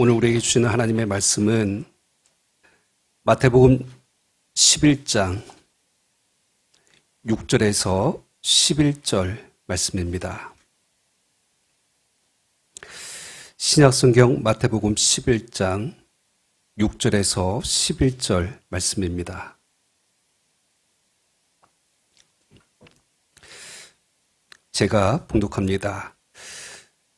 오늘 우리에게 주시는 하나님의 말씀은 마태복음 11장 6절에서 11절 말씀입니다. 신약성경 마태복음 11장 6절에서 11절 말씀입니다. 제가 봉독합니다.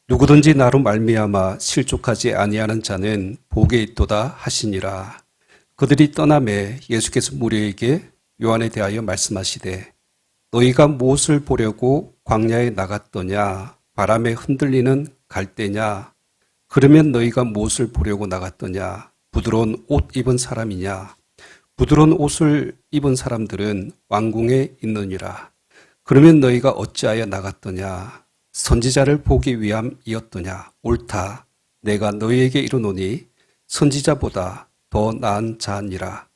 누구든지 나로 말미암아 실족하지 아니하는 자는 복이 있도다 하시니라. 그들이 떠나매 예수께서 무리에게 요한에 대하여 말씀하시되 너희가 무엇을 보려고 광야에 나갔더냐? 바람에 흔들리는 갈대냐? 그러면 너희가 무엇을 보려고 나갔더냐? 부드러운 옷 입은 사람이냐? 부드러운 옷을 입은 사람들은 왕궁에 있느니라. 그러면 너희가 어찌하여 나갔더냐? 선지자를 보기 위함이었더냐? 옳다. 내가 너희에게 이르노니 선지자보다 더 나은 자니라.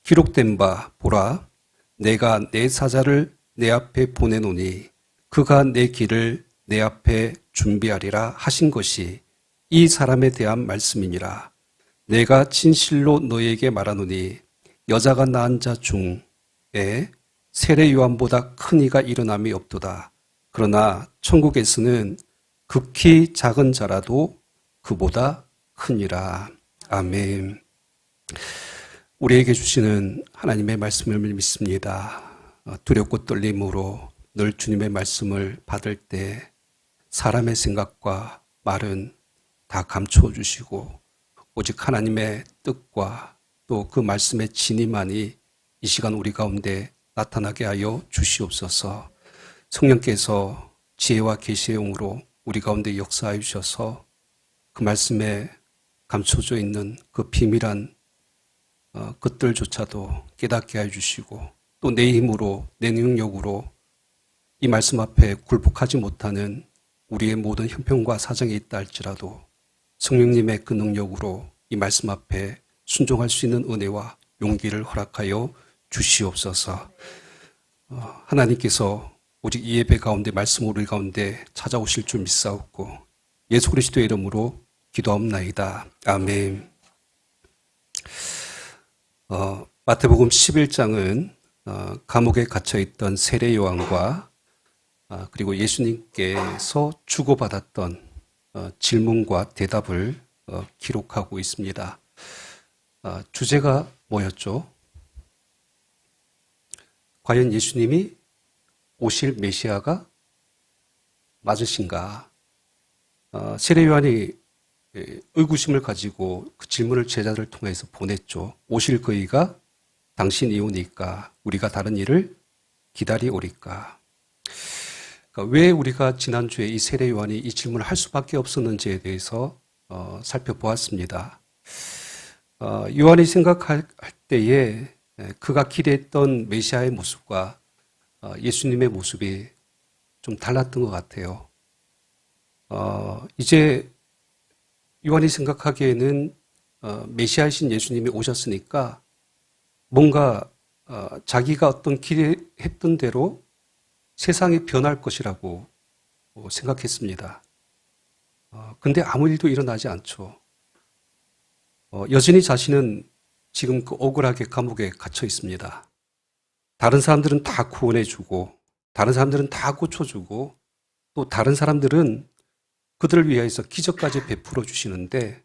기록된 바 보라. 내가 내 사자를 내 앞에 보내노니 그가 내 길을 내 앞에 준비하리라 하신 것이 이 사람에 대한 말씀이니라. 내가 진실로 너희에게 말하노니 여자가 낳은 자 중에 세례 요한보다 큰 이가 일어남이 없도다. 그러나 천국에서는 극히 작은 자라도 그보다 크니라. 아멘. 우리에게 주시는 하나님의 말씀을 믿습니다. 두렵고 떨림으로 늘 주님의 말씀을 받을 때 사람의 생각과 말은 다 감추어 주시고 오직 하나님의 뜻과 또 그 말씀의 진리만이 이 시간 우리 가운데 나타나게 하여 주시옵소서. 성령께서 지혜와 계시의 영으로 우리 가운데 역사하여 주셔서 그 말씀에 감춰져 있는 그 비밀한 것들조차도 깨닫게 하여 주시고 또 내 힘으로 내 능력으로 이 말씀 앞에 굴복하지 못하는 우리의 모든 형편과 사정이 있다 할지라도 성령님의 그 능력으로 이 말씀 앞에 순종할 수 있는 은혜와 용기를 허락하여 주시옵소서. 하나님께서 오직 이 예배 가운데 말씀 우리 가운데 찾아오실 줄 믿사옵고 예수 그리스도의 이름으로 기도하옵나이다. 아멘. 마태복음 11장은 감옥에 갇혀있던 세례 요한과 그리고 예수님께서 주고받았던 질문과 대답을 기록하고 있습니다. 주제가 뭐였죠? 과연 예수님이 오실 메시아가 맞으신가? 세례 요한이 의구심을 가지고 그 질문을 제자들을 통해서 보냈죠. 오실 그이가 당신이 오니까 우리가 다른 일을 기다리오리까? 그러니까 왜 우리가 지난주에 이 세례 요한이 이 질문을 할 수밖에 없었는지에 대해서 살펴보았습니다. 요한이 생각할 때에 그가 기대했던 메시아의 모습과 예수님의 모습이 좀 달랐던 것 같아요. 이제 요한이 생각하기에는 메시아이신 예수님이 오셨으니까 뭔가 자기가 어떤 기대했던 대로 세상이 변할 것이라고 생각했습니다. 근데 아무 일도 일어나지 않죠. 여전히 자신은 지금 그 억울하게 감옥에 갇혀 있습니다. 다른 사람들은 다 구원해주고, 다른 사람들은 다 고쳐주고, 또 다른 사람들은 그들을 위해서 기적까지 베풀어 주시는데,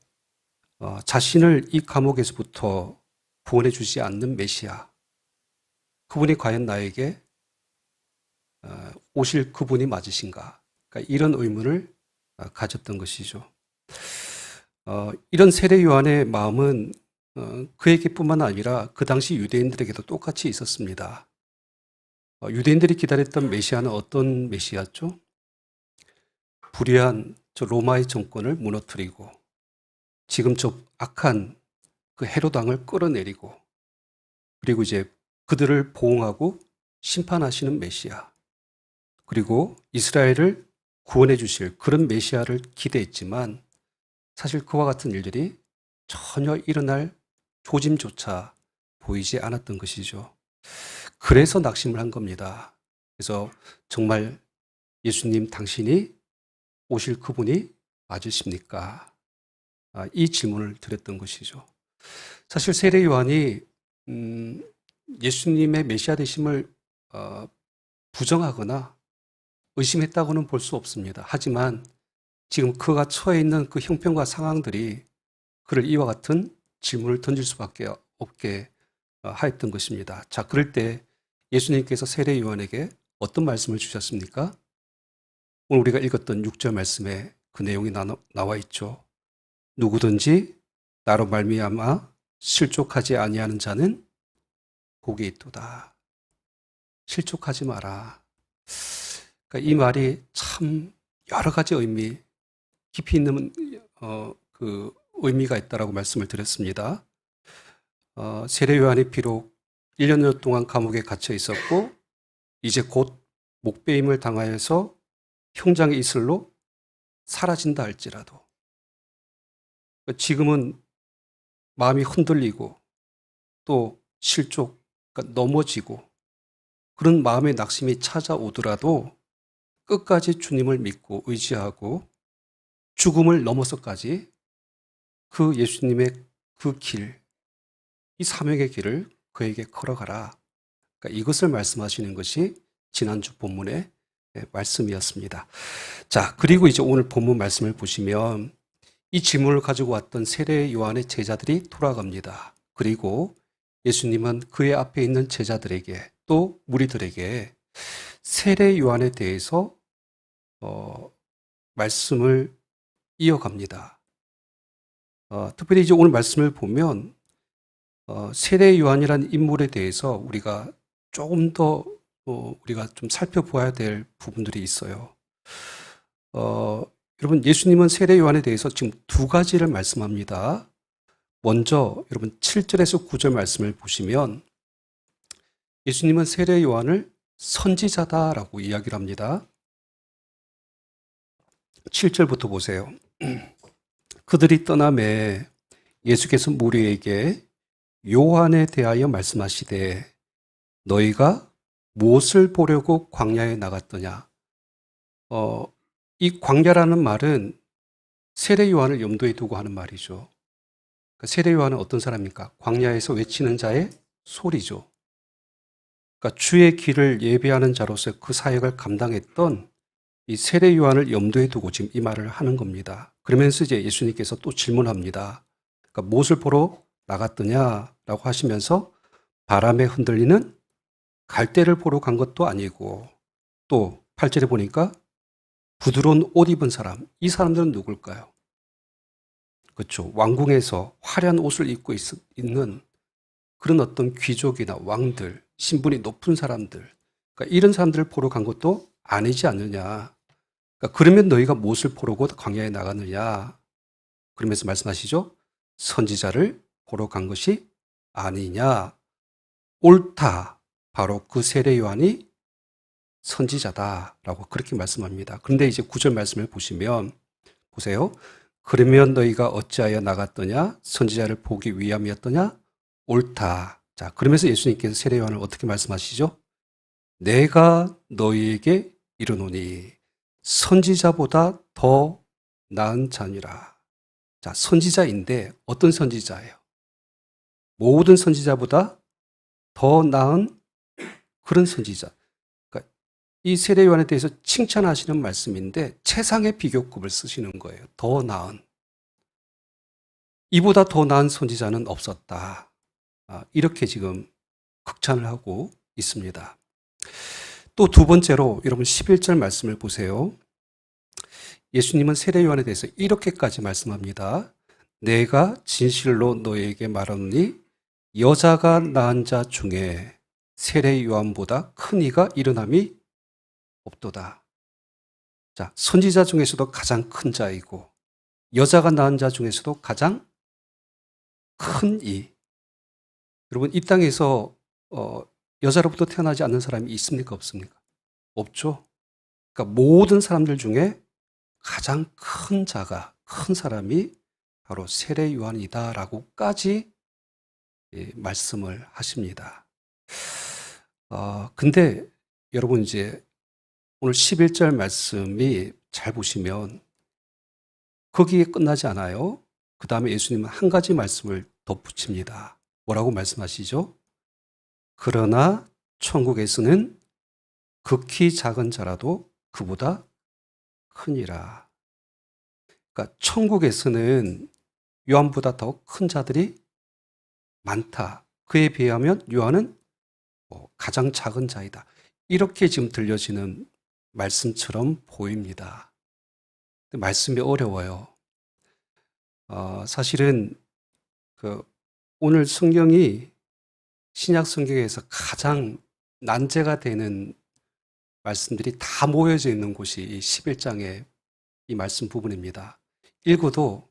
자신을 이 감옥에서부터 구원해 주지 않는 메시아, 그분이 과연 나에게 오실 그분이 맞으신가? 그러니까 이런 의문을 가졌던 것이죠. 이런 세례 요한의 마음은 그에게뿐만 아니라 그 당시 유대인들에게도 똑같이 있었습니다. 유대인들이 기다렸던 메시아는 어떤 메시아죠? 불의한 저 로마의 정권을 무너뜨리고 지금 저 악한 그 헤롯 왕을 끌어내리고 그리고 이제 그들을 보응하고 심판하시는 메시아 그리고 이스라엘을 구원해 주실 그런 메시아를 기대했지만 사실 그와 같은 일들이 전혀 일어날 조짐조차 보이지 않았던 것이죠. 그래서 낙심을 한 겁니다. 그래서 정말 예수님 당신이 오실 그분이 맞으십니까? 이 질문을 드렸던 것이죠. 사실 세례 요한이 예수님의 메시아 되심을 부정하거나 의심했다고는 볼 수 없습니다. 하지만 지금 그가 처해 있는 그 형편과 상황들이 그를 이와 같은 질문을 던질 수밖에 없게 하였던 것입니다. 자, 그럴 때 예수님께서 세례 요한에게 어떤 말씀을 주셨습니까? 오늘 우리가 읽었던 6절 말씀에 그 내용이 나와 있죠. 누구든지 나로 말미암아 실족하지 아니하는 자는 복이 있도다. 실족하지 마라. 그러니까 이 말이 참 여러 가지 의미, 깊이 있는 그 의미가 있다라고 말씀을 드렸습니다. 세례 요한이 비록 1년여 동안 감옥에 갇혀 있었고 이제 곧 목배임을 당하여서 형장의 이슬로 사라진다 할지라도 지금은 마음이 흔들리고 또 실족, 그러니까 넘어지고 그런 마음의 낙심이 찾아오더라도 끝까지 주님을 믿고 의지하고 죽음을 넘어서까지 그 예수님의 그 길, 이 사명의 길을 그에게 걸어가라. 그러니까 이것을 말씀하시는 것이 지난주 본문의 말씀이었습니다. 자, 그리고 이제 오늘 본문 말씀을 보시면 이 질문을 가지고 왔던 세례 요한의 제자들이 돌아갑니다. 그리고 예수님은 그의 앞에 있는 제자들에게 또 무리들에게 세례 요한에 대해서 말씀을 이어갑니다. 특별히 이제 오늘 말씀을 보면 세례 요한이라는 인물에 대해서 우리가 조금 더 우리가 좀 살펴보아야 될 부분들이 있어요. 여러분, 예수님은 세례 요한에 대해서 지금 두 가지를 말씀합니다. 먼저 여러분 7절에서 9절 말씀을 보시면 예수님은 세례 요한을 선지자다라고 이야기를 합니다. 7절부터 보세요. 그들이 떠나매 예수께서 무리에게 요한에 대하여 말씀하시되 너희가 무엇을 보려고 광야에 나갔더냐? 이 광야라는 말은 세례 요한을 염두에 두고 하는 말이죠. 그러니까 세례 요한은 어떤 사람입니까? 광야에서 외치는 자의 소리죠. 그러니까 주의 길을 예배하는 자로서 그 사역을 감당했던 이 세례 요한을 염두에 두고 지금 이 말을 하는 겁니다. 그러면서 이제 예수님께서 또 질문합니다. 그러니까 무엇을 보러 나갔더냐라고 하시면서 바람에 흔들리는 갈대를 보러 간 것도 아니고 또 8절에 보니까 부드러운 옷 입은 사람, 이 사람들은 누굴까요? 그렇죠. 왕궁에서 화려한 옷을 입고 있는 그런 어떤 귀족이나 왕들, 신분이 높은 사람들, 그러니까 이런 사람들을 보러 간 것도 아니지 않느냐. 그러니까 그러면 너희가 무엇을 보러고 광야에 나갔느냐. 그러면서 말씀하시죠. 선지자를 보러 간 것이 아니냐. 옳다. 바로 그 세례 요한이 선지자다라고 그렇게 말씀합니다. 그런데 이제 9절 말씀을 보시면 보세요. 그러면 너희가 어찌하여 나갔더냐? 선지자를 보기 위함이었더냐? 옳다. 자, 그러면서 예수님께서 세례 요한을 어떻게 말씀하시죠? 내가 너희에게 이르노니 선지자보다 더 나은 자니라. 자, 선지자인데 어떤 선지자예요? 모든 선지자보다 더 나은 그런 선지자. 그러니까 이 세례 요한에 대해서 칭찬하시는 말씀인데 최상의 비교급을 쓰시는 거예요. 더 나은. 이보다 더 나은 선지자는 없었다. 이렇게 지금 극찬을 하고 있습니다. 또 두 번째로 여러분 11절 말씀을 보세요. 예수님은 세례 요한에 대해서 이렇게까지 말씀합니다. 내가 진실로 너에게 말하노니 여자가 낳은 자 중에 세례 요한보다 큰 이가 일어남이 없도다. 자, 선지자 중에서도 가장 큰 자이고 여자가 낳은 자 중에서도 가장 큰 이. 여러분, 이 땅에서 여자로부터 태어나지 않는 사람이 있습니까? 없습니까? 없죠. 그러니까 모든 사람들 중에 가장 큰 자가, 큰 사람이 바로 세례 요한이다라고까지 말씀을 하십니다. 근데 여러분 이제 오늘 11절 말씀이 잘 보시면 거기에 끝나지 않아요. 그 다음에 예수님은 한 가지 말씀을 덧붙입니다. 뭐라고 말씀하시죠? 그러나 천국에서는 극히 작은 자라도 그보다 크니라. 그러니까 천국에서는 요한보다 더 큰 자들이 많다. 그에 비하면 요한은 가장 작은 자이다. 이렇게 지금 들려지는 말씀처럼 보입니다. 말씀이 어려워요. 사실은 오늘 성경이 신약 성경에서 가장 난제가 되는 말씀들이 다 모여져 있는 곳이 이 11장의 이 말씀 부분입니다. 읽어도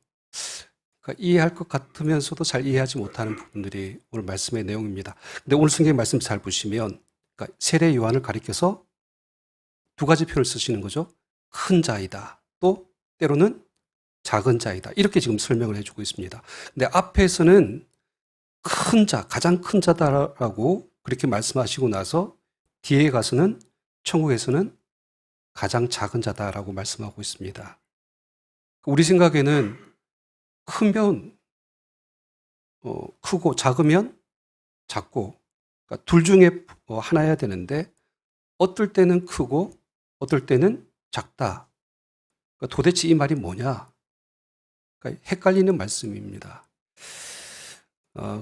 이해할 것 같으면서도 잘 이해하지 못하는 부분들이 오늘 말씀의 내용입니다. 근데 오늘 성경 말씀 잘 보시면 세례 요한을 가리켜서 두 가지 표현을 쓰시는 거죠. 큰 자이다. 또 때로는 작은 자이다. 이렇게 지금 설명을 해주고 있습니다. 근데 앞에서는 큰 자, 가장 큰 자다라고 그렇게 말씀하시고 나서 뒤에 가서는 천국에서는 가장 작은 자다라고 말씀하고 있습니다. 우리 생각에는 크면 크고 작으면 작고 그러니까 둘 중에 하나여야 되는데 어떨 때는 크고 어떨 때는 작다. 그러니까 도대체 이 말이 뭐냐? 그러니까 헷갈리는 말씀입니다.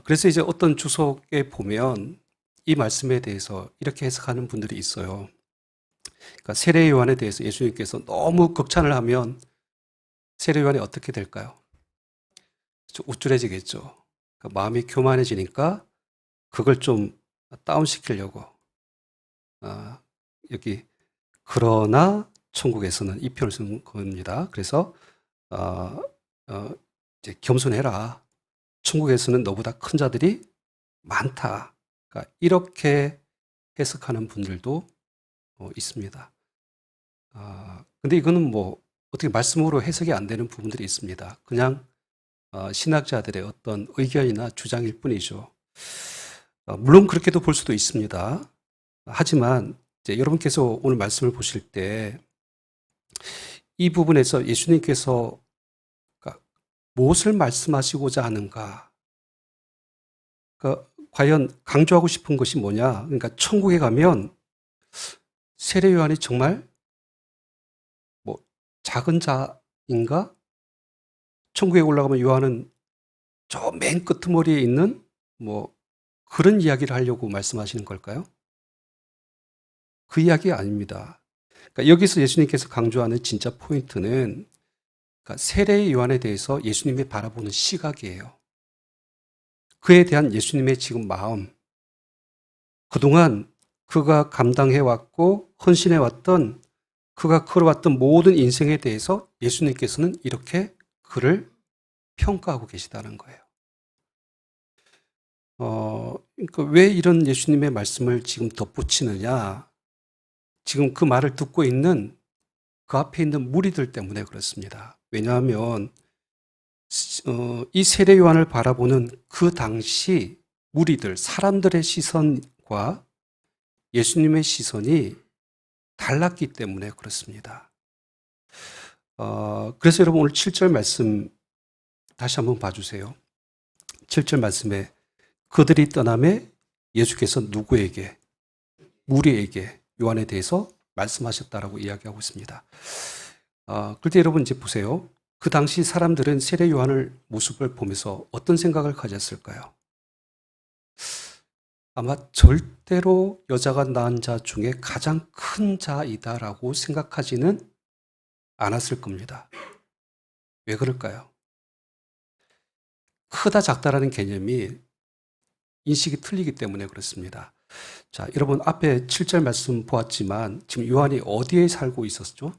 그래서 이제 어떤 주석에 보면 이 말씀에 대해서 이렇게 해석하는 분들이 있어요. 그러니까 세례 요한에 대해서 예수님께서 너무 극찬을 하면 세례 요한이 어떻게 될까요? 우쭐해지겠죠. 그러니까 마음이 교만해지니까 그걸 좀 다운시키려고 여기 그러나 천국에서는 이 표현을 쓴 겁니다. 그래서 이제 겸손해라. 천국에서는 너보다 큰 자들이 많다. 그러니까 이렇게 해석하는 분들도 있습니다. 근데 이거는 뭐 어떻게 말씀으로 해석이 안 되는 부분들이 있습니다. 그냥 신학자들의 어떤 의견이나 주장일 뿐이죠. 물론 그렇게도 볼 수도 있습니다. 하지만 이제 여러분께서 오늘 말씀을 보실 때 이 부분에서 예수님께서 무엇을 말씀하시고자 하는가? 과연 강조하고 싶은 것이 뭐냐? 그러니까 천국에 가면 세례 요한이 정말 작은 자인가? 천국에 올라가면 요한은 저 맨 끄트머리에 있는 그런 이야기를 하려고 말씀하시는 걸까요? 그 이야기 아닙니다. 그러니까 여기서 예수님께서 강조하는 진짜 포인트는 세례 요한에 대해서 예수님이 바라보는 시각이에요. 그에 대한 예수님의 지금 마음, 그동안 그가 감당해왔고 헌신해왔던 그가 걸어왔던 모든 인생에 대해서 예수님께서는 이렇게 그를 평가하고 계시다는 거예요. 그러니까 왜 이런 예수님의 말씀을 지금 덧붙이느냐? 지금 그 말을 듣고 있는 그 앞에 있는 무리들 때문에 그렇습니다. 왜냐하면 이 세례 요한을 바라보는 그 당시 무리들, 사람들의 시선과 예수님의 시선이 달랐기 때문에 그렇습니다. 그래서 여러분 오늘 7절 말씀 다시 한번 봐주세요. 7절 말씀에 그들이 떠남에 예수께서 누구에게? 무리에게 요한에 대해서 말씀하셨다라고 이야기하고 있습니다. 그런데 여러분 이제 보세요. 그 당시 사람들은 세례 요한을 모습을 보면서 어떤 생각을 가졌을까요? 아마 절대로 여자가 낳은 자 중에 가장 큰 자이다라고 생각하지는 않았을 겁니다. 왜 그럴까요? 크다 작다라는 개념이 인식이 틀리기 때문에 그렇습니다. 자, 여러분 앞에 7절 말씀 보았지만 지금 요한이 어디에 살고 있었죠?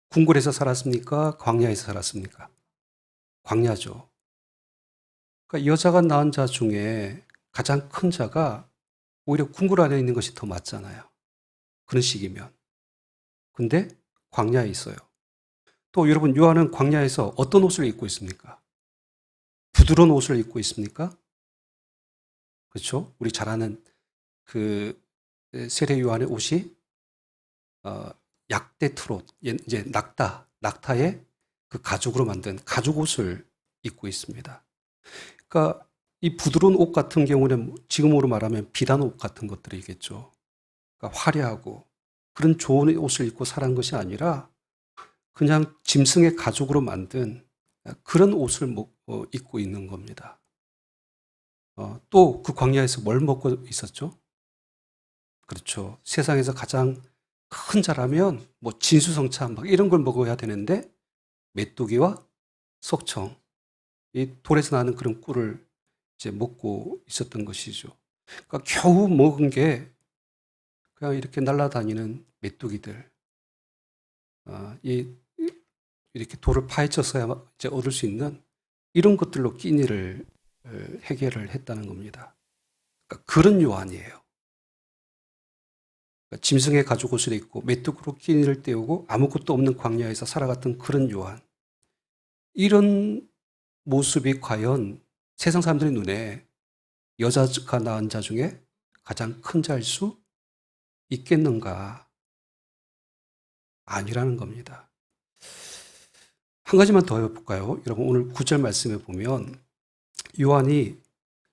궁궐에서 살았습니까? 광야에서 살았습니까? 광야죠. 그러니까 여자가 낳은 자 중에 가장 큰 자가 오히려 궁궐 안에 있는 것이 더 맞잖아요. 그런 식이면. 근데 광야에 있어요. 또 여러분 요한은 광야에서 어떤 옷을 입고 있습니까? 부드러운 옷을 입고 있습니까? 그렇죠? 우리 잘 아는 그 세례 요한의 옷이 약대 트롯, 이제 낙타의 그 가죽으로 만든 가죽 옷을 입고 있습니다. 그러니까 이 부드러운 옷 같은 경우는 지금으로 말하면 비단 옷 같은 것들이겠죠. 그러니까 화려하고 그런 좋은 옷을 입고 살아간 것이 아니라 그냥 짐승의 가죽으로 만든 그런 옷을 입고 있는 겁니다. 또 그 광야에서 뭘 먹고 있었죠? 그렇죠. 세상에서 가장 큰 자라면 뭐 진수성찬 막 이런 걸 먹어야 되는데 메뚜기와 석청, 이 돌에서 나는 그런 꿀을 이제 먹고 있었던 것이죠. 그러니까 겨우 먹은 게 그냥 이렇게 날아다니는 메뚜기들, 이렇게 돌을 파헤쳐서야 이제 얻을 수 있는 이런 것들로 끼니를 해결을 했다는 겁니다. 그러니까 그런 요한이에요. 그러니까 짐승의 가죽 옷을 입고 메뚜기로 끼니를 때우고 아무것도 없는 광야에서 살아갔던 그런 요한. 이런 모습이 과연 세상 사람들의 눈에 여자가 낳은 자 중에 가장 큰 자일 수 있겠는가? 아니라는 겁니다. 한 가지만 더 해볼까요? 여러분 오늘 9절 말씀에 보면 요한이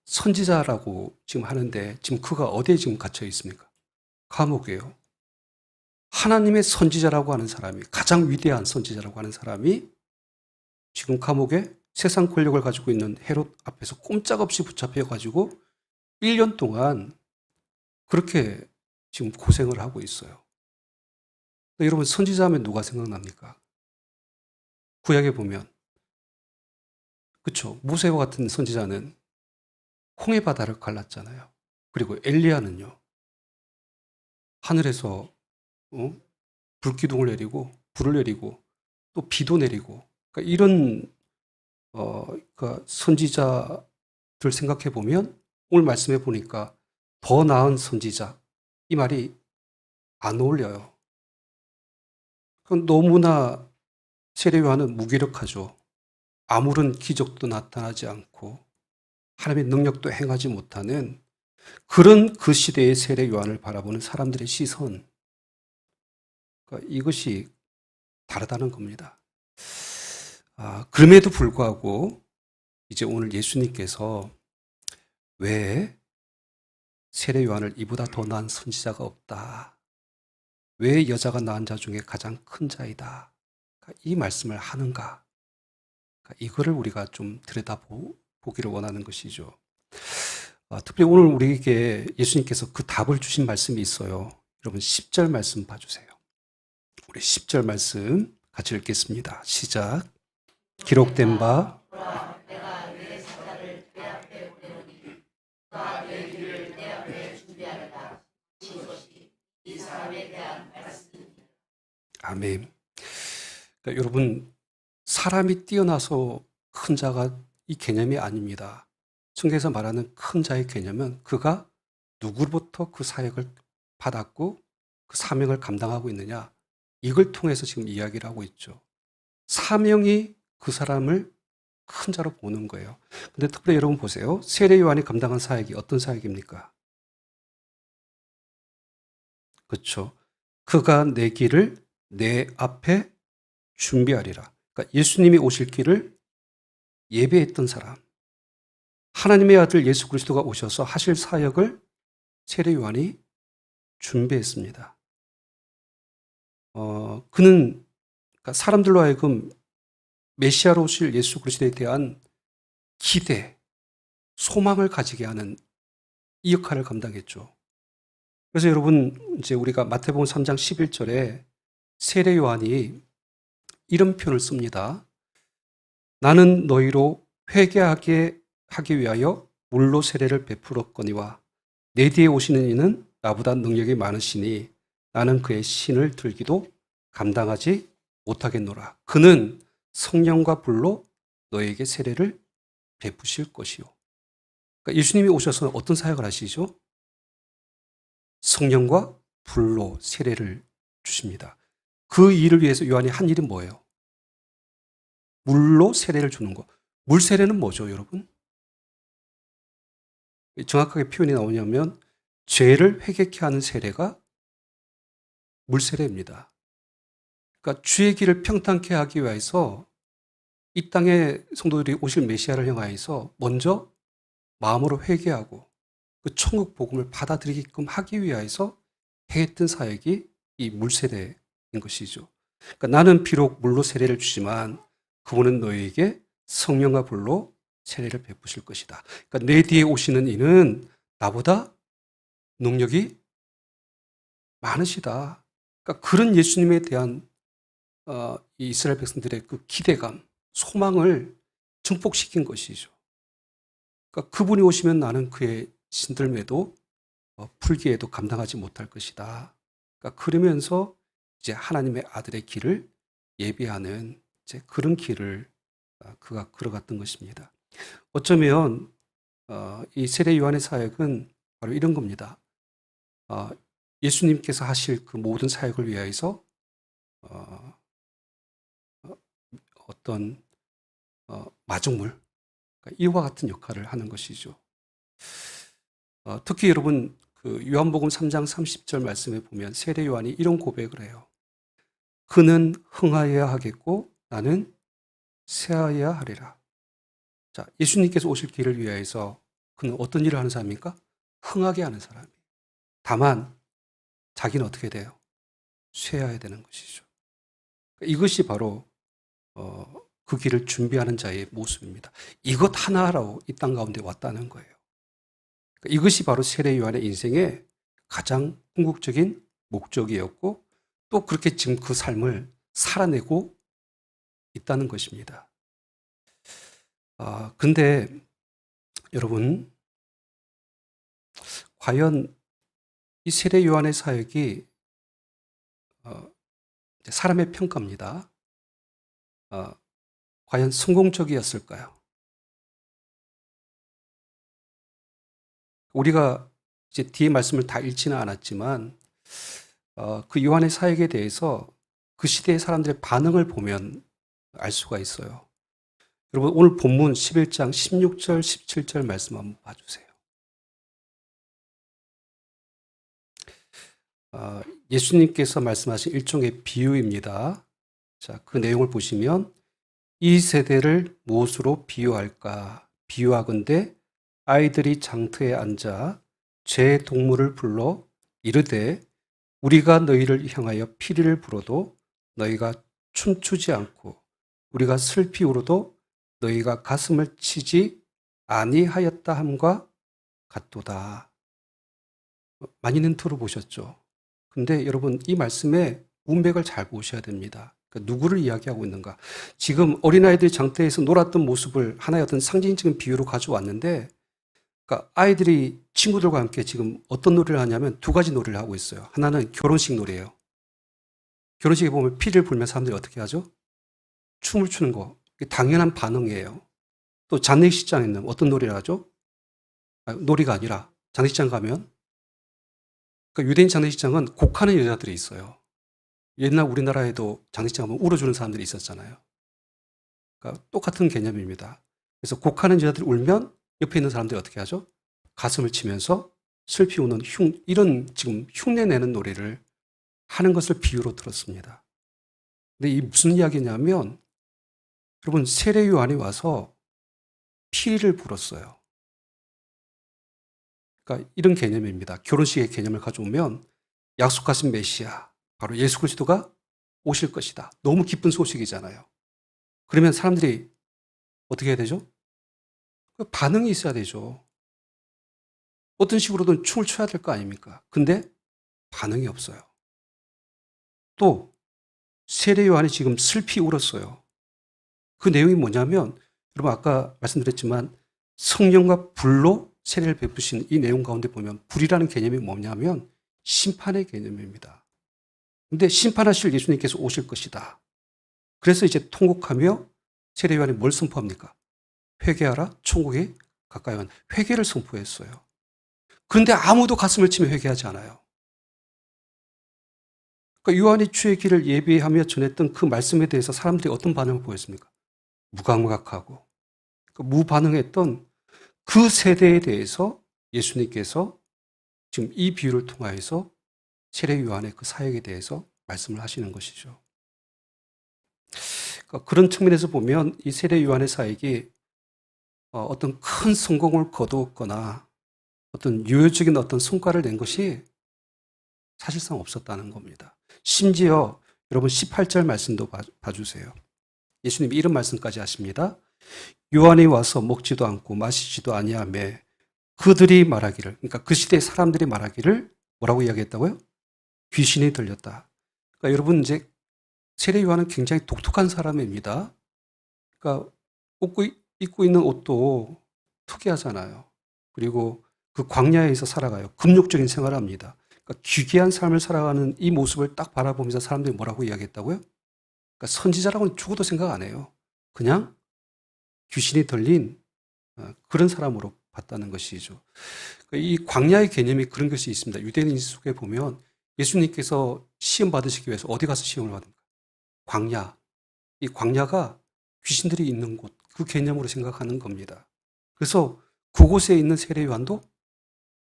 선지자라고 지금 하는데 지금 그가 어디에 지금 갇혀 있습니까? 감옥이에요. 하나님의 선지자라고 하는 사람이, 가장 위대한 선지자라고 하는 사람이 지금 감옥에 세상 권력을 가지고 있는 헤롯 앞에서 꼼짝없이 붙잡혀가지고 1년 동안 그렇게 지금 고생을 하고 있어요. 여러분 선지자 하면 누가 생각납니까? 구약에 보면 그렇죠. 모세와 같은 선지자는 홍해 바다를 갈랐잖아요. 그리고 엘리야는요. 하늘에서 불기둥을 내리고 불을 내리고 또 비도 내리고 그러니까 이런 그러니까 선지자들 생각해 보면 오늘 말씀해 보니까 더 나은 선지자 이 말이 안 어울려요. 그건 너무나 세례 요한은 무기력하죠. 아무런 기적도 나타나지 않고 하나님의 능력도 행하지 못하는 그런 그 시대의 세례 요한을 바라보는 사람들의 시선, 그러니까 이것이 다르다는 겁니다. 그럼에도 불구하고 이제 오늘 예수님께서 왜 세례 요한을 이보다 더 나은 선지자가 없다, 왜 여자가 낳은 자 중에 가장 큰 자이다, 이 말씀을 하는가, 이거를 우리가 좀 들여다보기를 원하는 것이죠. 특별히 오늘 우리에게 예수님께서 그 답을 주신 말씀이 있어요. 여러분 10절 말씀 봐주세요. 우리 10절 말씀 같이 읽겠습니다. 시작. 기록된 바 아멘. 그러니까 여러분 사람이 뛰어나서 큰 자가 이 개념이 아닙니다. 성경에서 말하는 큰 자의 개념은 그가 누구로부터 그 사역을 받았고 그 사명을 감당하고 있느냐, 이걸 통해서 지금 이야기를 하고 있죠. 사명이 그 사람을 큰 자로 보는 거예요. 근데 특별히 여러분 보세요. 세례 요한이 감당한 사역이 어떤 사역입니까? 그렇죠. 그가 내 길을 내 앞에 준비하리라. 그러니까 예수님이 오실 길을 예배했던 사람. 하나님의 아들 예수 그리스도가 오셔서 하실 사역을 세례 요한이 준비했습니다. 그는 그러니까 사람들로 하여금 메시아로 오실 예수 그리스도에 대한 기대, 소망을 가지게 하는 이 역할을 감당했죠. 그래서 여러분 이제 우리가 마태복음 3장 11절에 세례 요한이 이런 표현을 씁니다. 나는 너희로 회개하게 하기 위하여 물로 세례를 베풀었거니와 내 뒤에 오시는 이는 나보다 능력이 많으시니 나는 그의 신을 들기도 감당하지 못하겠노라. 그는 성령과 불로 너에게 세례를 베푸실 것이요. 그러니까 예수님이 오셔서 어떤 사역을 하시죠? 성령과 불로 세례를 주십니다. 그 일을 위해서 요한이 한 일이 뭐예요? 물로 세례를 주는 거. 물 세례는 뭐죠, 여러분? 정확하게 표현이 나오냐면 죄를 회개케 하는 세례가 물 세례입니다. 그러니까 주의 길을 평탄케 하기 위해서 이 땅에 성도들이 오실 메시아를 향하여서 먼저 마음으로 회개하고 그 천국 복음을 받아들이게끔 하기 위하여서 행했던 사역이 이 물세례인 것이죠. 그러니까 나는 비록 물로 세례를 주지만 그분은 너희에게 성령과 불로 세례를 베푸실 것이다. 그러니까 내 뒤에 오시는 이는 나보다 능력이 많으시다. 그러니까 그런 예수님에 대한 이 이스라엘 백성들의 그 기대감, 소망을 증폭시킨 것이죠. 그러니까 그분이 오시면 나는 그의 신들매도 풀기에도 감당하지 못할 것이다. 그러니까 그러면서 이제 하나님의 아들의 길을 예비하는 이제 그런 길을 그가 걸어갔던 것입니다. 어쩌면 이 세례 요한의 사역은 바로 이런 겁니다. 예수님께서 하실 그 모든 사역을 위하여서 어떤 마중물, 그러니까 이와 같은 역할을 하는 것이죠. 특히 여러분 그 요한복음 3장 30절 말씀에 보면 세례 요한이 이런 고백을 해요. 그는 흥하여야 하겠고 나는 쇠하여야 하리라. 자, 예수님께서 오실 길을 위하여서 그는 어떤 일을 하는 사람입니까? 흥하게 하는 사람이에요. 다만 자기는 어떻게 돼요? 쇠해야 되는 것이죠. 이것이 바로 그 길을 준비하는 자의 모습입니다. 이것 하나로 이 땅 가운데 왔다는 거예요. 이것이 바로 세례 요한의 인생의 가장 궁극적인 목적이었고 또 그렇게 지금 그 삶을 살아내고 있다는 것입니다. 근데 여러분, 과연 이 세례 요한의 사역이 사람의 평가입니다. 과연 성공적이었을까요? 우리가 이제 뒤에 말씀을 다 읽지는 않았지만 그 요한의 사역에 대해서 그 시대의 사람들의 반응을 보면 알 수가 있어요. 여러분 오늘 본문 11장 16절 17절 말씀 한번 봐주세요. 예수님께서 말씀하신 일종의 비유입니다. 자, 그 내용을 보시면 이 세대를 무엇으로 비유할까? 비유하건대 아이들이 장터에 앉아 제 동물을 불러 이르되 우리가 너희를 향하여 피리를 불어도 너희가 춤추지 않고 우리가 슬피 울어도 너희가 가슴을 치지 아니하였다 함과 같도다. 많이는 들어보셨죠? 근데 여러분 이 말씀의 문맥을 잘 보셔야 됩니다. 그러니까 누구를 이야기하고 있는가? 지금 어린아이들이 장터에서 놀았던 모습을 하나의 어떤 상징적인 비유로 가져왔는데 그러니까 아이들이 친구들과 함께 지금 어떤 놀이를 하냐면 두 가지 놀이를 하고 있어요. 하나는 결혼식 놀이예요. 결혼식에 보면 피리를 불면 사람들이 어떻게 하죠? 춤을 추는 거. 이게 당연한 반응이에요. 또 장례식장에는 어떤 놀이를 하죠? 놀이가 아니라 장례식장 가면 그러니까 유대인 장례식장은 곡하는 여자들이 있어요. 옛날 우리나라에도 장례식장 가면 울어주는 사람들이 있었잖아요. 그러니까 똑같은 개념입니다. 그래서 곡하는 여자들이 울면 옆에 있는 사람들이 어떻게 하죠? 가슴을 치면서 슬피 우는 이런 지금 흉내내는 노래를 하는 것을 비유로 들었습니다. 근데 이 무슨 이야기냐면 여러분 세례 요한이 와서 피리를 불었어요. 그러니까 이런 개념입니다. 결혼식의 개념을 가져오면 약속하신 메시아 바로 예수 그리스도가 오실 것이다. 너무 기쁜 소식이잖아요. 그러면 사람들이 어떻게 해야 되죠? 반응이 있어야 되죠. 어떤 식으로든 춤을 춰야 될 거 아닙니까? 근데 반응이 없어요. 또 세례 요한이 지금 슬피 울었어요. 그 내용이 뭐냐면 여러분 아까 말씀드렸지만 성령과 불로 세례를 베푸신 이 내용 가운데 보면 불이라는 개념이 뭐냐면 심판의 개념입니다. 근데 심판하실 예수님께서 오실 것이다. 그래서 이제 통곡하며 세례 요한이 뭘 선포합니까? 회개하라 천국에 가까이 온 회개를 선포했어요. 그런데 아무도 가슴을 치며 회개하지 않아요. 그러니까 요한이 주의 길을 예비하며 전했던 그 말씀에 대해서 사람들이 어떤 반응을 보였습니까? 무감각하고 무반응했던 그 세대에 대해서 예수님께서 지금 이 비유를 통하여서 세례 요한의 그 사역에 대해서 말씀을 하시는 것이죠. 그러니까 그런 측면에서 보면 이 세례 요한의 사역이 어떤 큰 성공을 거두었거나 어떤 유효적인 어떤 성과를 낸 것이 사실상 없었다는 겁니다. 심지어 여러분 18절 말씀도 봐주세요. 예수님이 이런 말씀까지 하십니다. 요한이 와서 먹지도 않고 마시지도 아니하며 그들이 말하기를, 그러니까 그 시대의 사람들이 말하기를 뭐라고 이야기했다고요? 귀신이 들렸다. 그러니까 여러분 이제 세례 요한은 굉장히 독특한 사람입니다. 그러니까 입고 있는 옷도 특이하잖아요. 그리고 그 광야에서 살아가요. 금욕적인 생활을 합니다. 그러니까 귀귀한 삶을 살아가는 이 모습을 딱 바라보면서 사람들이 뭐라고 이야기했다고요? 그러니까 선지자라고는 죽어도 생각 안 해요. 그냥 귀신이 들린 그런 사람으로 봤다는 것이죠. 그러니까 이 광야의 개념이 그런 것이 있습니다. 유대인 속에 보면 예수님께서 시험 받으시기 위해서 어디 가서 시험을 받습니까? 광야. 이 광야가 귀신들이 있는 곳, 그 개념으로 생각하는 겁니다. 그래서 그곳에 있는 세례 요한도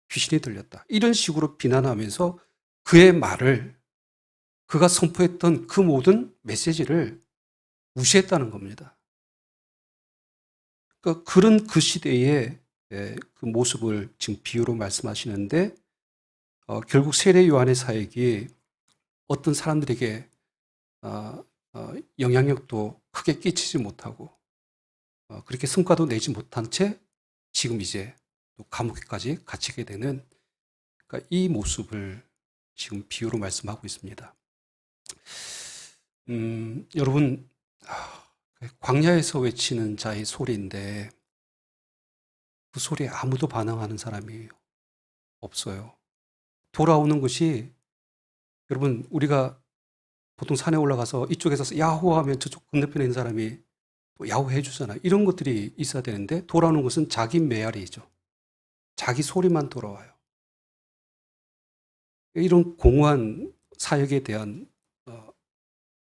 귀신이 들렸다. 이런 식으로 비난하면서 그의 말을, 그가 선포했던 그 모든 메시지를 무시했다는 겁니다. 그러니까 그런 그 시대의 그 모습을 지금 비유로 말씀하시는데 결국 세례 요한의 사역이 어떤 사람들에게 영향력도 크게 끼치지 못하고 그렇게 성과도 내지 못한 채 지금 이제 또 감옥에까지 갇히게 되는, 그러니까 이 모습을 지금 비유로 말씀하고 있습니다. 여러분, 광야에서 외치는 자의 소리인데 그 소리에 아무도 반응하는 사람이 없어요. 돌아오는 것이, 여러분 우리가 보통 산에 올라가서 이쪽에서 야호 하면 저쪽 건너편에 있는 사람이 또 야호 해주잖아요. 이런 것들이 있어야 되는데 돌아오는 것은 자기 메아리죠. 자기 소리만 돌아와요. 이런 공허한 사역에 대한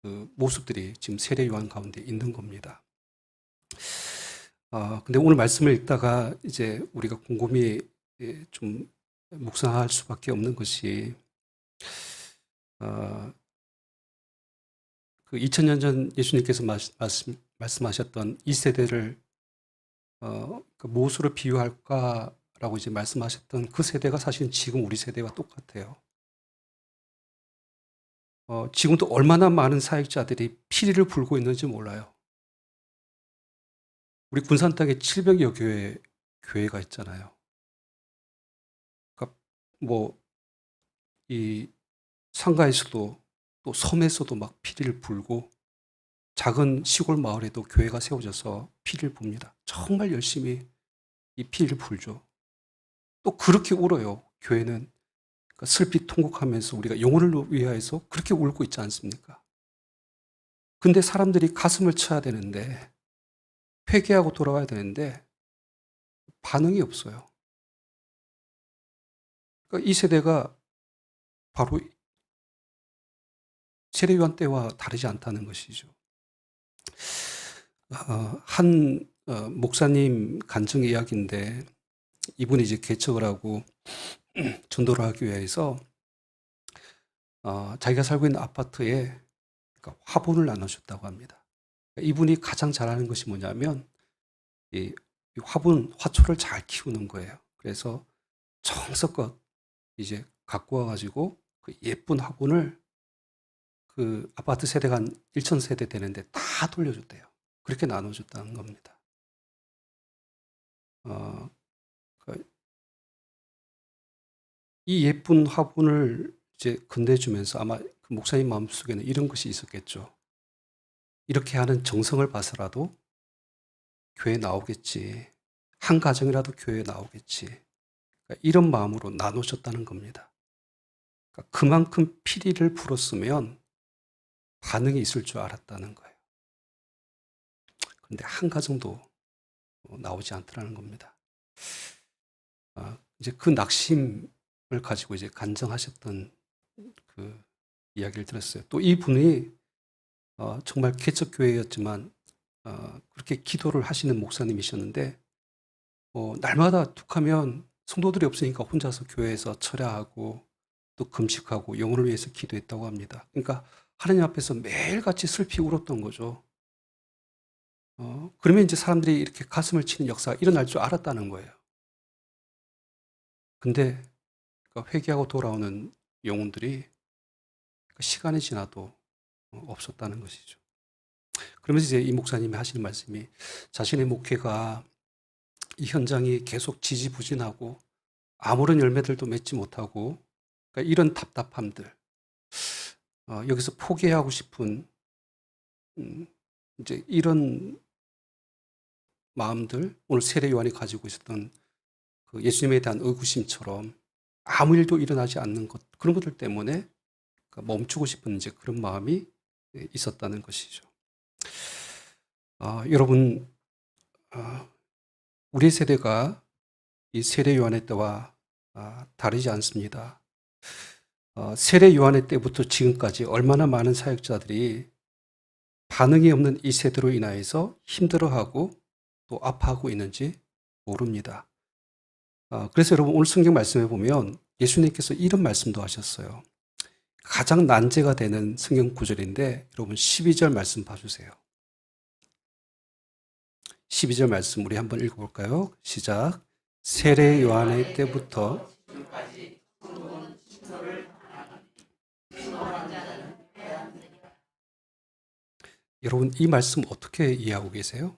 그 모습들이 지금 세례 요한 가운데 있는 겁니다. 근데 오늘 말씀을 읽다가 이제 우리가 곰곰이 좀 묵상할 수밖에 없는 것이 그 2000년 전 예수님께서 말씀하셨던 이 세대를 그 무엇으로 비유할까라고 이제 말씀하셨던 그 세대가 사실은 지금 우리 세대와 똑같아요. 지금도 얼마나 많은 사역자들이 피리를 불고 있는지 몰라요. 우리 군산 땅에 700여 교회가 있잖아요. 그러니까 뭐 이 상가에서도 또 섬에서도 막 피리를 불고 작은 시골 마을에도 교회가 세워져서 피리를 붑니다. 정말 열심히 이 피리를 불죠. 또 그렇게 울어요. 교회는 그러니까 슬피 통곡하면서 우리가 영혼을 위하여서 그렇게 울고 있지 않습니까? 근데 사람들이 가슴을 쳐야 되는데, 회개하고 돌아와야 되는데 반응이 없어요. 그러니까 이 세대가 바로 세례 요한 때와 다르지 않다는 것이죠. 한 목사님 간증 이야기인데, 이분이 이제 개척을 하고 전도를 하기 위해서 자기가 살고 있는 아파트에 그러니까 화분을 나눠줬다고 합니다. 이분이 가장 잘하는 것이 뭐냐면 이 화초를 잘 키우는 거예요. 그래서 정성껏 이제 갖고 와가지고 그 예쁜 화분을 그 아파트 세대가 한 1,000세대 되는데 다 돌려줬대요. 그렇게 나눠줬다는 겁니다. 이 예쁜 화분을 이제 건네주면서 아마 그 목사님 마음속에는 이런 것이 있었겠죠. 이렇게 하는 정성을 봐서라도 교회에 나오겠지. 한 가정이라도 교회에 나오겠지. 그러니까 이런 마음으로 나누셨다는 겁니다. 그러니까 그만큼 피리를 불었으면 반응이 있을 줄 알았다는 거예요. 그런데 한 가정도 나오지 않더라는 겁니다. 이제 그 낙심을 가지고 이제 간증하셨던 그 이야기를 들었어요. 또 이분이 정말 개척교회였지만 그렇게 기도를 하시는 목사님이셨는데 날마다 툭하면 성도들이 없으니까 혼자서 교회에서 철야하고 또 금식하고 영혼을 위해서 기도했다고 합니다. 그러니까 하나님 앞에서 매일같이 슬피 울었던 거죠. 그러면 이제 사람들이 이렇게 가슴을 치는 역사가 일어날 줄 알았다는 거예요. 근데 회개하고 돌아오는 영혼들이 시간이 지나도 없었다는 것이죠. 그러면서 이제 이 목사님이 하시는 말씀이 자신의 목회가 이 현장이 계속 지지부진하고 아무런 열매들도 맺지 못하고 그러니까 이런 답답함들 여기서 포기하고 싶은 이제 이런 마음들 오늘 세례 요한이 가지고 있었던 그 예수님에 대한 의구심처럼 아무 일도 일어나지 않는 것 그런 것들 때문에 멈추고 싶은 이제 그런 마음이 있었다는 것이죠. 여러분 우리 세대가 이 세례 요한의 때와 다르지 않습니다. 세례 요한의 때부터 지금까지 얼마나 많은 사역자들이 반응이 없는 이 세대로 인하여서 힘들어하고 또 아파하고 있는지 모릅니다. 그래서 여러분 오늘 성경 말씀에 보면 예수님께서 이런 말씀도 하셨어요. 가장 난제가 되는 성경 구절인데 여러분 12절 말씀 봐주세요. 12절 말씀 우리 한번 읽어볼까요? 시작. 세례 요한의 때부터 여러분 이 말씀 어떻게 이해하고 계세요?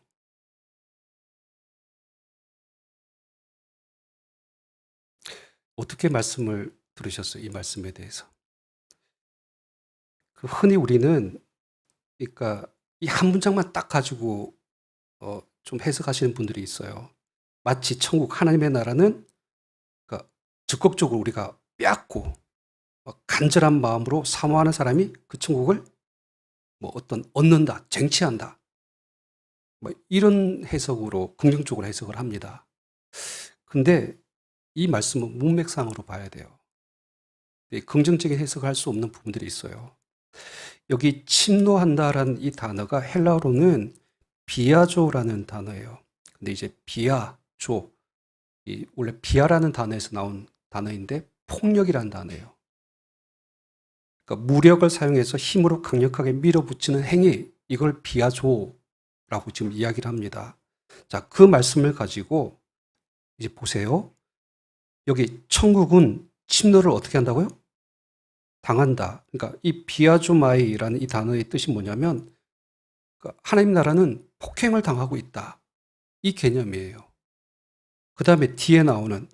어떻게 말씀을 들으셨어요? 이 말씀에 대해서. 흔히 우리는 그러니까 이 한 문장만 딱 가지고 좀 해석하시는 분들이 있어요. 마치 천국 하나님의 나라는 그러니까 적극적으로 우리가 빼앗고 간절한 마음으로 사모하는 사람이 그 천국을 뭐 어떤 얻는다, 쟁취한다. 뭐 이런 해석으로 긍정적으로 해석을 합니다. 근데 이 말씀은 문맥상으로 봐야 돼요. 긍정적인 해석을 할 수 없는 부분들이 있어요. 여기 침노한다라는 이 단어가 헬라어로는 비아조라는 단어예요. 근데 이제 비아조, 원래 비아라는 단어에서 나온 단어인데 폭력이라는 단어예요. 그러니까 무력을 사용해서 힘으로 강력하게 밀어붙이는 행위, 이걸 비아조라고 지금 이야기를 합니다. 자, 그 말씀을 가지고 이제 보세요. 여기 천국은 침노를 어떻게 한다고요? 당한다. 그러니까 이 비아조마이라는 이 단어의 뜻이 뭐냐면 하나님 나라는 폭행을 당하고 있다. 이 개념이에요. 그 다음에 뒤에 나오는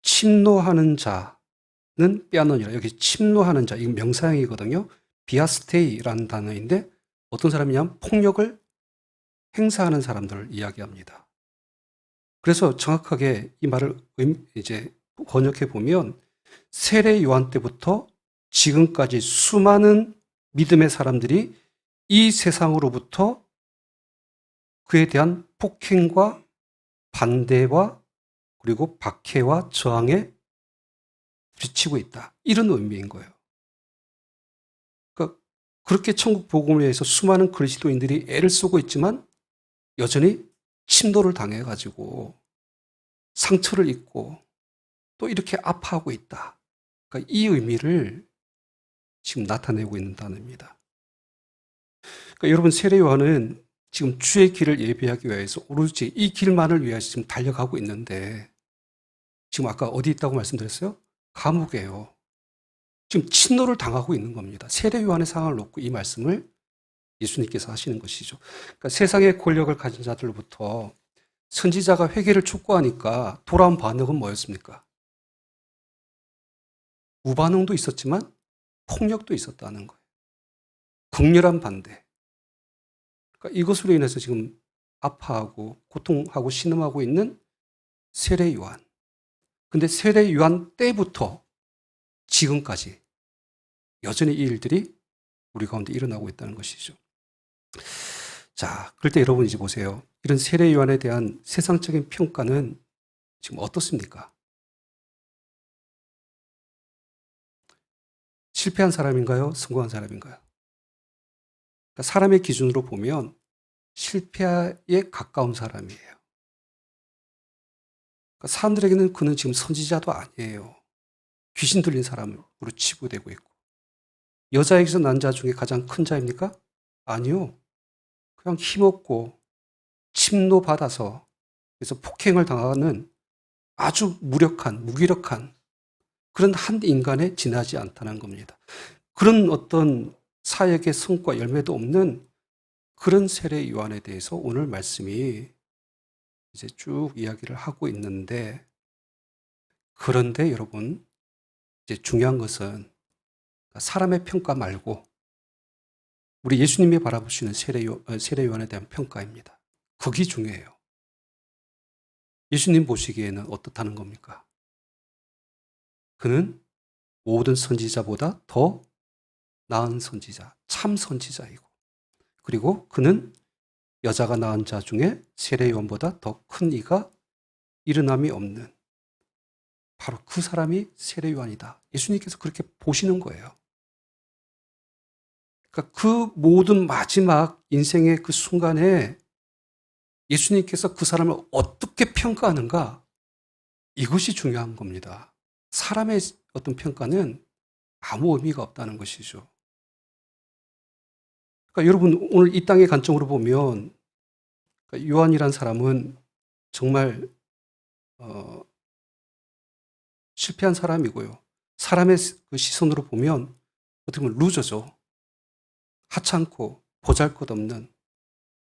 침노하는 자는 빼앗느니라. 여기 침노하는 자, 이건 명사형이거든요. 비아스테이라는 단어인데 어떤 사람이냐면 폭력을 행사하는 사람들을 이야기합니다. 그래서 정확하게 이 말을 이제 번역해 보면 세례 요한 때부터 지금까지 수많은 믿음의 사람들이 이 세상으로부터 그에 대한 폭행과 반대와 그리고 박해와 저항에 부딪히고 있다. 이런 의미인 거예요. 그러니까 그렇게 천국 복음을 위해서 수많은 그리스도인들이 애를 쓰고 있지만 여전히 침노를 당해가지고 상처를 입고 또 이렇게 아파하고 있다. 그러니까 이 의미를 지금 나타내고 있는 단어입니다. 그러니까 여러분 세례 요한은 지금 주의 길을 예비하기 위해서 오로지 이 길만을 위해서 지금 달려가고 있는데 지금 아까 어디 있다고 말씀드렸어요? 감옥이에요. 지금 침노를 당하고 있는 겁니다. 세례 요한의 상황을 놓고 이 말씀을 예수님께서 하시는 것이죠. 그러니까 세상의 권력을 가진 자들로부터 선지자가 회개를 촉구하니까 돌아온 반응은 뭐였습니까? 무반응도 있었지만 폭력도 있었다는 거예요. 극렬한 반대. 그러니까 이것으로 인해서 지금 아파하고 고통하고 신음하고 있는 세례 요한. 근데 세례 요한 때부터 지금까지 여전히 이 일들이 우리 가운데 일어나고 있다는 것이죠. 자, 그럴 때 여러분 이제 보세요. 이런 세례 요한에 대한 세상적인 평가는 지금 어떻습니까? 실패한 사람인가요? 성공한 사람인가요? 그러니까 사람의 기준으로 보면 실패에 가까운 사람이에요. 그러니까 사람들에게는 그는 지금 선지자도 아니에요. 귀신 들린 사람으로 치부되고 있고. 여자에게서 난 자 중에 가장 큰 자입니까? 아니요. 그냥 힘없고 침노받아서 그래서 폭행을 당하는 아주 무기력한 그런 한 인간에 지나지 않다는 겁니다. 그런 어떤 사역의 성과 열매도 없는 그런 세례 요한에 대해서 오늘 말씀이 이제 쭉 이야기를 하고 있는데, 그런데 여러분, 이제 중요한 것은 사람의 평가 말고 우리 예수님이 바라보시는 세례 요한에 대한 평가입니다. 그게 중요해요. 예수님 보시기에는 어떻다는 겁니까? 그는 모든 선지자보다 더 나은 선지자, 참 선지자이고, 그리고 그는 여자가 낳은 자 중에 세례 요한보다 더 큰 이가 일어남이 없는 바로 그 사람이 세례 요한이다. 예수님께서 그렇게 보시는 거예요. 그러니까 그 모든 마지막 인생의 그 순간에 예수님께서 그 사람을 어떻게 평가하는가, 이것이 중요한 겁니다. 사람의 어떤 평가는 아무 의미가 없다는 것이죠. 그러니까 여러분, 오늘 이 땅의 관점으로 보면 그러니까 요한이란 사람은 정말 실패한 사람이고요. 사람의 그 시선으로 보면 어떻게 보면 루저죠. 하찮고 보잘것없는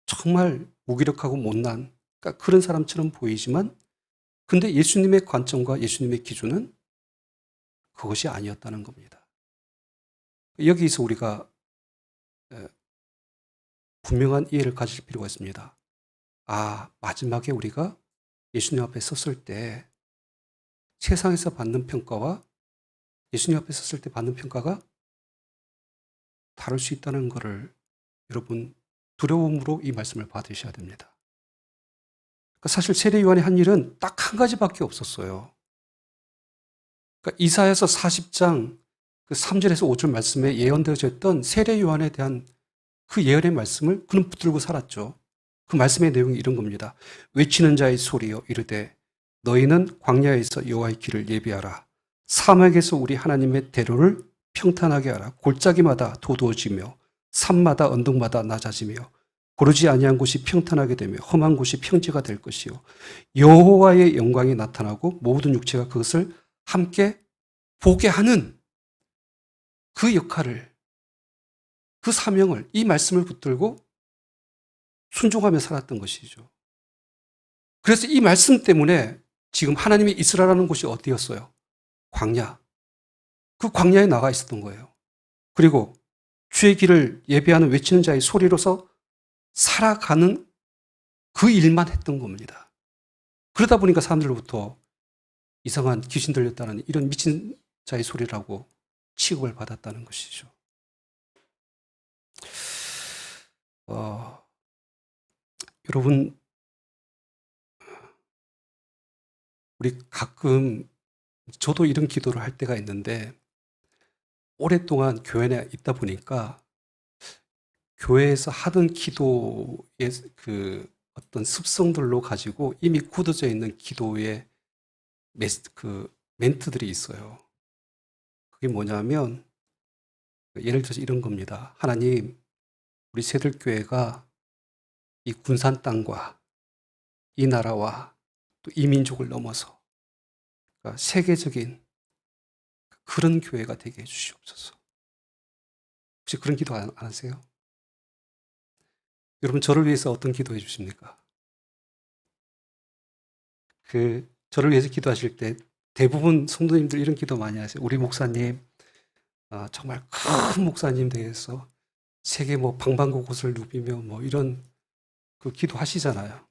정말 무기력하고 못난, 그러니까 그런 사람처럼 보이지만, 근데 예수님의 관점과 예수님의 기준은 그것이 아니었다는 겁니다. 여기서 우리가 분명한 이해를 가질 필요가 있습니다. 마지막에 우리가 예수님 앞에 섰을 때 세상에서 받는 평가와 예수님 앞에 섰을 때 받는 평가가 다를 수 있다는 것을 여러분 두려움으로 이 말씀을 받으셔야 됩니다. 그러니까 사실 세례 요한이 한 일은 딱 한 가지밖에 없었어요. 그러니까 이사야서 40장 그 3절에서 5절 말씀에 예언되어져 있던 세례 요한에 대한 그 예언의 말씀을 그는 붙들고 살았죠. 그 말씀의 내용이 이런 겁니다. 외치는 자의 소리여 이르되 너희는 광야에서 여호와의 길을 예비하라. 사막에서 우리 하나님의 대로를 평탄하게 하라. 골짜기마다 도도해지며 산마다 언덕마다 낮아지며 고르지 아니한 곳이 평탄하게 되며 험한 곳이 평지가 될 것이요 여호와의 영광이 나타나고 모든 육체가 그것을 함께 보게 하는 그 역할을, 그 사명을, 이 말씀을 붙들고 순종하며 살았던 것이죠. 그래서 이 말씀 때문에 지금 하나님이 이스라엘이라는 곳이 어디였어요? 광야. 그 광야에 나가 있었던 거예요. 그리고 주의 길을 예배하는 외치는 자의 소리로서 살아가는 그 일만 했던 겁니다. 그러다 보니까 사람들로부터 이상한 귀신 들렸다는 이런 미친 자의 소리라고 취급을 받았다는 것이죠. 여러분, 우리 가끔 저도 이런 기도를 할 때가 있는데 오랫동안 교회 내 있다 보니까 교회에서 하던 기도의 그 어떤 습성들로 가지고 이미 굳어져 있는 기도의 그 멘트들이 있어요. 그게 뭐냐면 예를 들어서 이런 겁니다. 하나님, 우리 새들교회가 이 군산 땅과 이 나라와 또 이 민족을 넘어서 그러니까 세계적인 그런 교회가 되게 해주시옵소서. 혹시 그런 기도 안 하세요? 여러분, 저를 위해서 어떤 기도 해주십니까? 저를 위해서 기도하실 때 대부분 성도님들 이런 기도 많이 하세요. 우리 목사님, 정말 큰 목사님 되어서 세계 뭐 방방곡곡을 누비며 뭐 이런 그 기도 하시잖아요.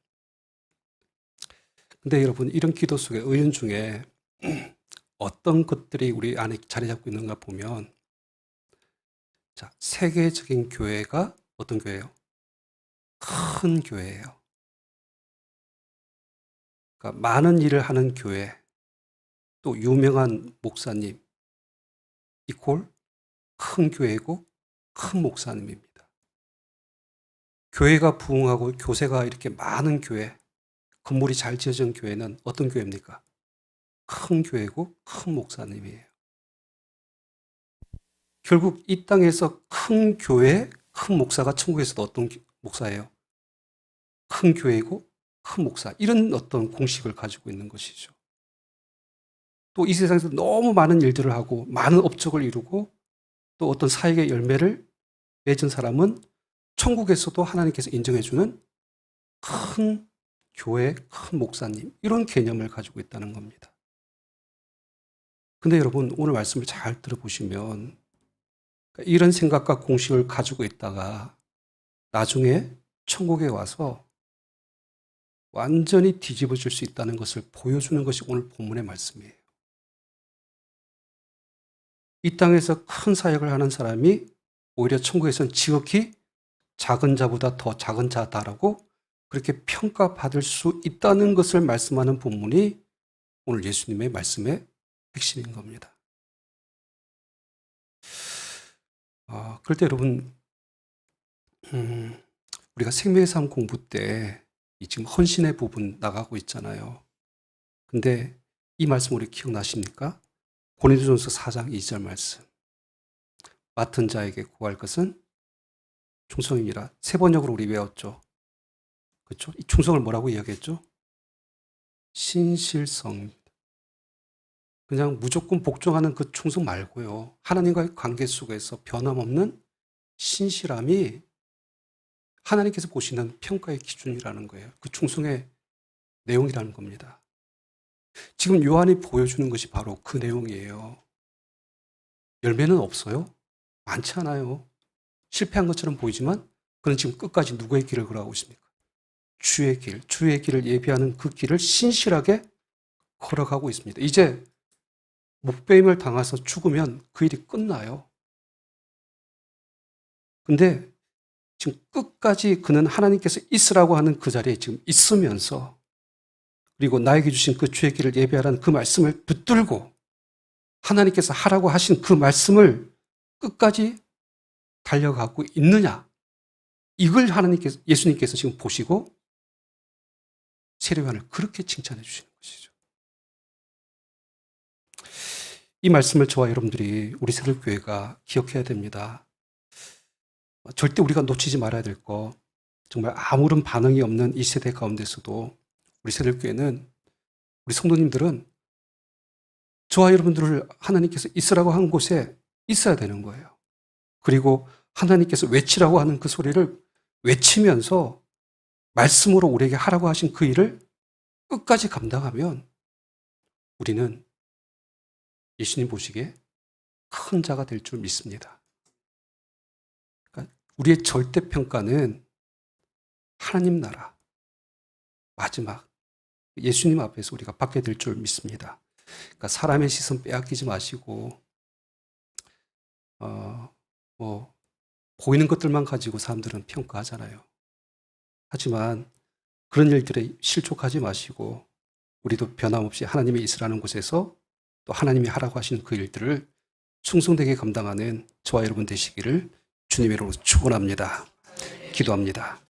근데 여러분, 이런 기도 속에 의연 중에 어떤 것들이 우리 안에 자리 잡고 있는가 보면, 자, 세계적인 교회가 어떤 교회예요? 큰 교회예요. 그러니까 많은 일을 하는 교회, 또 유명한 목사님, 이퀄 큰 교회고 큰 목사님입니다. 교회가 부흥하고 교세가 이렇게 많은 교회, 건물이 잘 지어진 교회는 어떤 교회입니까? 큰 교회고 큰 목사님이에요. 결국 이 땅에서 큰 교회, 큰 목사가 천국에서도 어떤 목사예요? 큰 교회이고 큰 목사, 이런 어떤 공식을 가지고 있는 것이죠. 또 이 세상에서 너무 많은 일들을 하고 많은 업적을 이루고 또 어떤 사역의 열매를 맺은 사람은 천국에서도 하나님께서 인정해주는 큰 교회, 큰 목사님, 이런 개념을 가지고 있다는 겁니다. 근데 여러분, 오늘 말씀을 잘 들어보시면 이런 생각과 공식을 가지고 있다가 나중에 천국에 와서 완전히 뒤집어질 수 있다는 것을 보여주는 것이 오늘 본문의 말씀이에요. 이 땅에서 큰 사역을 하는 사람이 오히려 천국에서는 지극히 작은 자보다 더 작은 자다라고 그렇게 평가받을 수 있다는 것을 말씀하는 본문이 오늘 예수님의 말씀의 핵심인 겁니다. 그럴 때 여러분, 우리가 생명의 삶 공부 때 지금 헌신의 부분 나가고 있잖아요. 근데 이 말씀 우리 기억나십니까? 고린도전서 4장 2절 말씀. 맡은 자에게 구할 것은 충성이니라. 세 번역으로 우리 외웠죠. 그렇죠? 이 충성을 뭐라고 이야기했죠? 신실성입니다. 그냥 무조건 복종하는 그 충성 말고요. 하나님과의 관계 속에서 변함없는 신실함이 하나님께서 보시는 평가의 기준이라는 거예요. 그 충성의 내용이라는 겁니다. 지금 요한이 보여주는 것이 바로 그 내용이에요. 열매는 없어요? 많지 않아요. 실패한 것처럼 보이지만 그는 지금 끝까지 누구의 길을 걸어가고 있습니까? 주의 길, 주의 길을 예비하는 그 길을 신실하게 걸어가고 있습니다. 이제 목배임을 당해서 죽으면 그 일이 끝나요. 근데 지금 끝까지 그는 하나님께서 있으라고 하는 그 자리에 지금 있으면서 그리고 나에게 주신 그 주의 길을 예비하라는 그 말씀을 붙들고 하나님께서 하라고 하신 그 말씀을 끝까지 달려가고 있느냐, 이걸 예수님께서 지금 보시고 세례요한을 그렇게 칭찬해 주시는 것이죠. 이 말씀을 저와 여러분들이 우리 새들교회가 기억해야 됩니다. 절대 우리가 놓치지 말아야 될 거, 정말 아무런 반응이 없는 이 세대 가운데서도 우리 새들교회는, 우리 성도님들은 저와 여러분들을 하나님께서 있으라고 한 곳에 있어야 되는 거예요. 그리고 하나님께서 외치라고 하는 그 소리를 외치면서 말씀으로 우리에게 하라고 하신 그 일을 끝까지 감당하면 우리는 예수님 보시기에 큰 자가 될 줄 믿습니다. 그러니까 우리의 절대평가는 하나님 나라, 마지막 예수님 앞에서 우리가 받게 될 줄 믿습니다. 그러니까 사람의 시선 빼앗기지 마시고 보이는 것들만 가지고 사람들은 평가하잖아요. 하지만 그런 일들에 실족하지 마시고 우리도 변함없이 하나님이 있으라는 곳에서 또 하나님이 하라고 하시는 그 일들을 충성되게 감당하는 저와 여러분 되시기를 주님의 이름으로 축원합니다. 기도합니다.